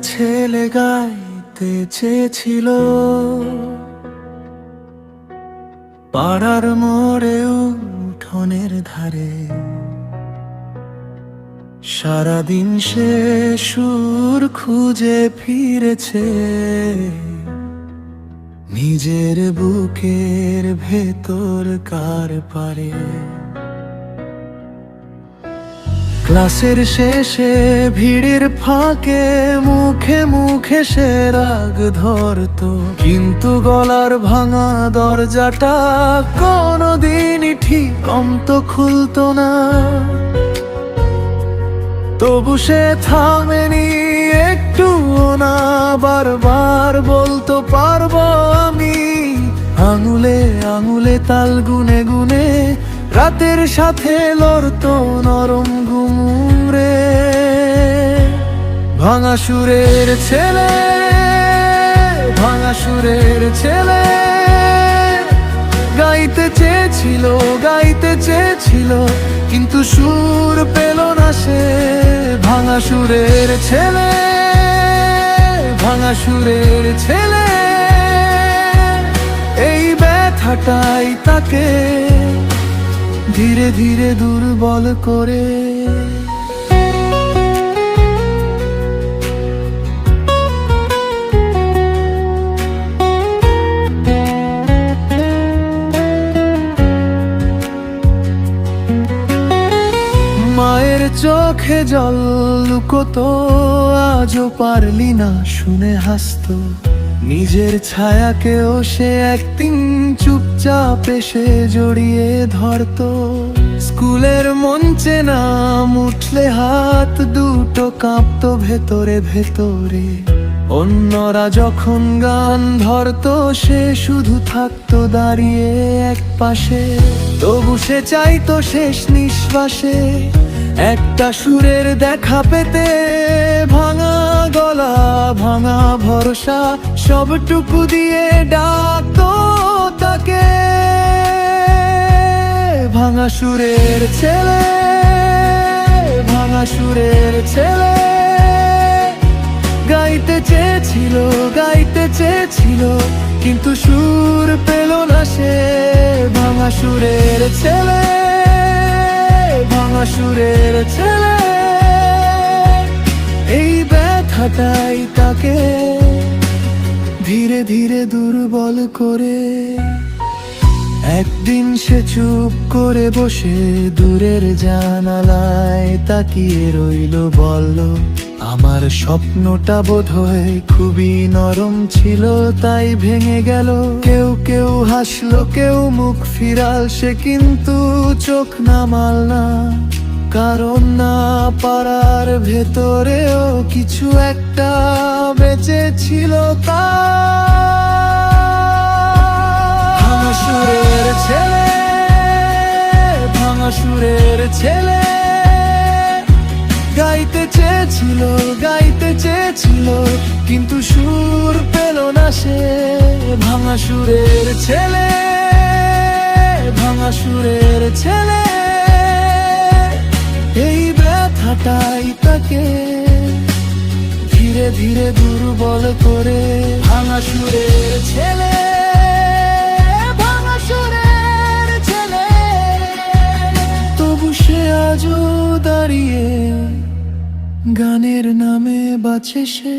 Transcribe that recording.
ছেলে গাইতে চেয়েছিল, পাড়ার মোড়ে উঠোনের ধারে। সারাদিন সে সুর খুঁজে ফিরেছে নিজের বুকের ভেতর কার পারে। ক্লাসের শেষে ভিড়ের ফাঁকে মুখে মুখে সে রাগ ধরতো, কিন্তু গলার ভাঙা দরজাটা কোনোদিনই ঠিক তো খুলতো না। তবু সে থামেনি একটুও না, বারবার বলতো পারবো আমি। আঙুলে আঙুলে তাল গুনে গুনে রাতের সাথে লড়তো নরম ঘুমরে। ভাঙা সুরের ছেলে, ভাঙা সুরের ছেলে, গাইতে চেয়েছিল, গাইতে চেয়েছিল, কিন্তু সুর পেল না সে। ভাঙা সুরের ছেলে, ভাঙা সুরের ছেলে, এই ব্যথাটাই তাকে ধীরে ধীরে দুর্বল করে। মায়ের চোখে জল লুকোতো, আজও পারলি না শুনে হাসতো। নিজের ছায়াকেও সে একদিন চুপচাপ এসে জড়িয়ে ধরতো। স্কুলের মঞ্চে নাম উঠলে হাত দুটো কাঁপতো ভেতরে ভেতরে। অন্যরা যখন গান ধরতো সে শুধু থাকতো দাঁড়িয়ে এক পাশে। তবু সে চাইতো শেষ নিঃশ্বাসে একটা সুরের দেখা পেতে। ভাঙা গলা, ভাঙা ভরসা, সবটুকু দিয়ে ডাকতো তাকে। ভাঙা সুরের ছেলে, ভাঙা সুরের ছেলে, গাইতে চেয়েছিল, গাইতে চেয়েছিল, কিন্তু সুর পেল না সে। ভাঙা সুরের ছেলে, ভাঙা সুরের ছেলে, এই ব্যথাটাই তাকে ধীরে ধীরে দুর্বল করে। একদিন সে চুপ করে বসে দূরের জানালায় তাকিয়ে রইল, বলল আমার স্বপ্নটা বোধহয় খুবই নরম ছিল, তাই ভেঙে গেল। কেউ কেউ হাসলো, কেউ মুখ ফিরাল, সে কিন্তু চোখ নামাল না। কারণ না পারার ভেতরেও কিছু একটা বেঁচে ছিল তার। ভাঙা সুরের ছেলে, ভাঙা সুরের ছেলে, গাইতে চেয়েছিল, গাইতে চেয়েছিল, কিন্তু সুর পেল না সে। ভাঙা সুরের ছেলে, ভাঙা সুরের ছেলে, এই ব্যথাটাই তাকে ধীরে ধীরে দুর্বল করে। ভাঙা সুরের ছেলে, ভাঙা সুরের ছেলে, তবু সে আজও দাঁড়িয়ে গানের নামে বাঁচে সে।